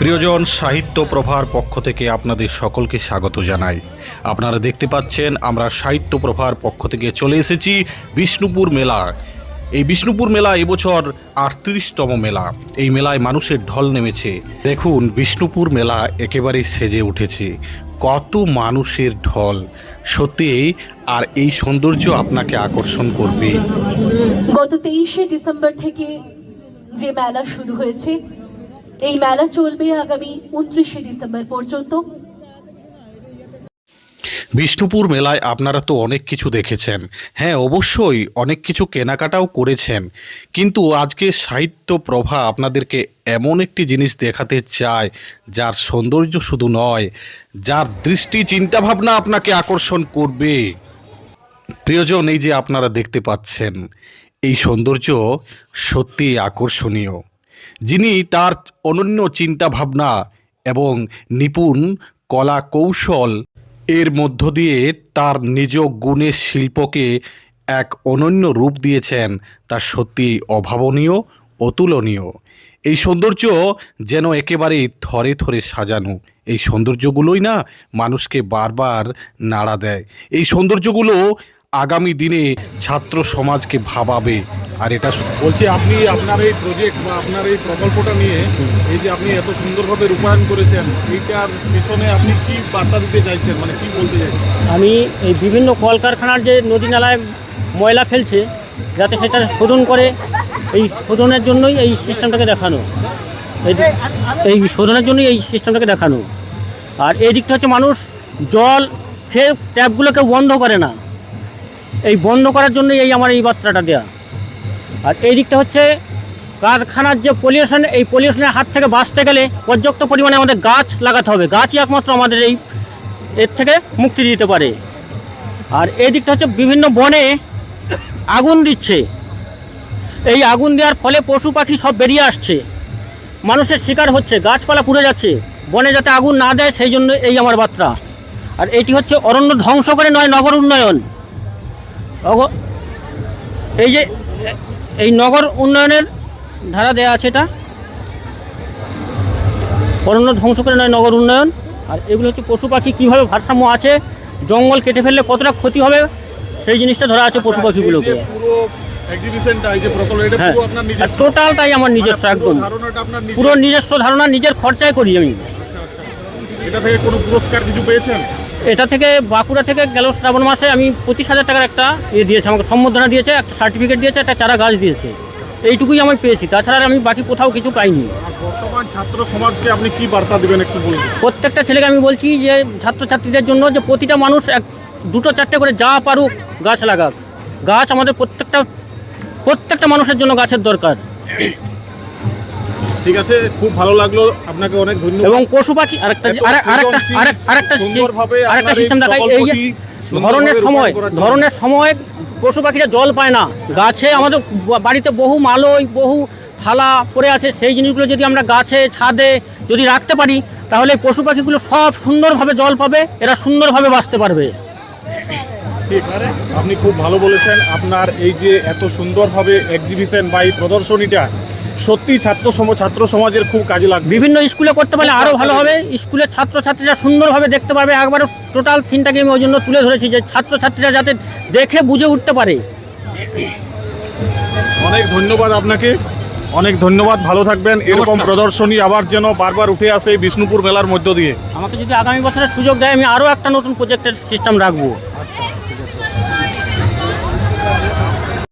প্রিয়জন, সাহিত্য প্রভার পক্ষ থেকে আপনাদের সকলকে স্বাগত জানাই। আপনারা দেখতে পাচ্ছেন আমরা সাহিত্য প্রভার পক্ষ থেকে চলে এসেছি বিষ্ণুপুর মেলা। এই বিষ্ণুপুর মেলা এবছর ৩৮তম মেলা। এই মেলায় মানুষের ঢল নেমেছে। দেখুন, বিষ্ণুপুর মেলা একেবারেই সেজে উঠেছে। কত মানুষের ঢল, সত্যি। আর এই সৌন্দর্য আপনাকে আকর্ষণ করবে। গত 23শে ডিসেম্বর থেকে যে মেলা শুরু হয়েছে, এই মেলা চলবে আগামী 29শে ডিসেম্বর পর্যন্ত। বিষ্ণুপুর মেলায় আপনারা তো অনেক কিছু দেখেছেন, হ্যাঁ অবশ্যই অনেক কিছু কেনাকাটাও করেছেন, কিন্তু আজকে সাহিত্য প্রভা আপনাদেরকে এমন একটি জিনিস দেখাতে চায় যার সৌন্দর্য শুধু নয়, যার দৃষ্টি চিন্তাভাবনা আপনাকে আকর্ষণ করবে। প্রিয়জন, এই যে আপনারা দেখতে পাচ্ছেন, এই সৌন্দর্য সত্যি আকর্ষণীয়। যিনি তার অনন্য চিন্তাভাবনা এবং নিপুণ কলা কৌশল এর মধ্য দিয়ে তার নিজ গুণের শিল্পকে এক অনন্য রূপ দিয়েছেন, তা সত্যি অভাবনীয়, অতুলনীয়। এই সৌন্দর্য যেন একেবারেই থরে থরে সাজানো। এই সৌন্দর্যগুলোই না মানুষকে বারবার নাড়া দেয়। এই সৌন্দর্যগুলো আগামী দিনে ছাত্র সমাজকে ভাবাবে। আর এটা বলছি, আপনি আপনার এই প্রজেক্ট বা আপনার এই প্রকল্পটা নিয়ে এই যে আপনি এত সুন্দরভাবে রূপায়ণ করেছেন, এইটার পিছনে আপনি কি বার্তা দিতে চাইছেন, মানে কি বলতে চাইছেন? আমি এই বিভিন্ন কলকারখানার যে নদী নালায় ময়লা ফেলছে, যাতে সেটা শোধন করে, এই শোধনের জন্যই এই সিস্টেমটাকে দেখানো। এই শোধনের জন্যই এই সিস্টেমটাকে দেখানো। আর এই দিকটা হচ্ছে, মানুষ জল খেয়ে ট্যাপগুলো কেউ বন্ধ করে না, এই বন্ধ করার জন্যই এই আমার এই বার্তাটা দেওয়া। আর এই দিকটা হচ্ছে কারখানার যে পলিউশন, এই পলিউশনের হাত থেকে বাঁচতে গেলে পর্যাপ্ত পরিমাণে আমাদের গাছ লাগাতে হবে। গাছই একমাত্র আমাদের এর থেকে মুক্তি দিতে পারে। আর এই দিকটা হচ্ছে, বিভিন্ন বনে আগুন দিচ্ছে, এই আগুন দেওয়ার ফলে পশু পাখি সব বেরিয়ে আসছে, মানুষের শিকার হচ্ছে, গাছপালা পুড়ে যাচ্ছে। বনে যাতে আগুন না দেয়, সেই জন্য এই আমার বার্তা। আর এটি হচ্ছে অরণ্য ধ্বংস করে নয়, নগর উন্নয়ন। এই যে এই নগর উন্নয়নের ধারা দেয়া আছে, এটা অরণ্য ধ্বংস করে নয়, নগর উন্নয়ন। আর এগুলো হচ্ছে পশু পাখি কীভাবে ভারসাম্য আছে, জঙ্গল কেটে ফেললে কতটা ক্ষতি হবে, সেই জিনিসটা ধরা আছে পশু পাখিগুলোকে। হ্যাঁ, টোটালটাই আমার নিজস্ব, একদম পুরো নিজস্ব ধারণা, নিজের খরচায় করি আমি। এটা থেকে কোনো পুরস্কার কিছু পেয়েছেন? এটা থেকে বাঁকুড়া থেকে গেল শ্রাবণ মাসে আমি 25,000 টাকার একটা দিয়েছে, আমাকে সম্বর্ধনা দিয়েছে, একটা সার্টিফিকেট দিয়েছে, একটা চারা গাছ দিয়েছে। এইটুকুই আমি পেয়েছি, তাছাড়া আমি বাকি কোথাও কিছু পাইনি। বর্তমান ছাত্র সমাজকে আপনি কি বার্তা দেবেন একটু বলুন? প্রত্যেকটা ছেলেকে আমি বলছি যে ছাত্রছাত্রীদের জন্য, যে প্রতিটা মানুষ দুটো চারটে করে যা পারুক গাছ লাগাক। গাছ আমাদের প্রত্যেকটা মানুষের জন্য গাছের দরকার। ঠিক আছে, খুব ভালো লাগলো, আপনাকে অনেক ধন্যবাদ। এবং পশু পাখি আরেকটা সিস্টেম দেখাই, এই যে ধরনের সময় পশু পাখিরা জল পায় না। গাছে আমাদের বাড়িতে বহু মালই, বহু থালা পড়ে আছে, সেই জিনিসগুলো যদি আমরা গাছে ছাদে যদি রাখতে পারি, তাহলে পশু পাখিগুলো সব সুন্দরভাবে জল পাবে, এরা সুন্দরভাবে বাঁচতে পারবে। ঠিক, আপনি খুব ভালো বলেছেন। আপনার এই যে এত সুন্দরভাবে এক্সিবিশন বা এই প্রদর্শনীটা সত্যি ছাত্র সমাজের খুব কাজে লাগবে। বিভিন্ন স্কুলে করতে পারলে আরও ভালো হবে। স্কুলের ছাত্রছাত্রীরা সুন্দরভাবে দেখতে পারবে। একবার টোটাল থিমটাকে আমি ওই জন্য তুলে ধরেছি, যে ছাত্রছাত্রীরা যাতে দেখে বুঝে উঠতে পারে। অনেক ধন্যবাদ আপনাকে, অনেক ধন্যবাদ, ভালো থাকবেন। এরকম প্রদর্শনী আবার যেন বারবার উঠে আসে বিষ্ণুপুর মেলার মধ্য দিয়ে। আমাকে যদি আগামী বছরের সুযোগ দেয়, আমি আরও একটা নতুন প্রজেক্টের সিস্টেম রাখবো।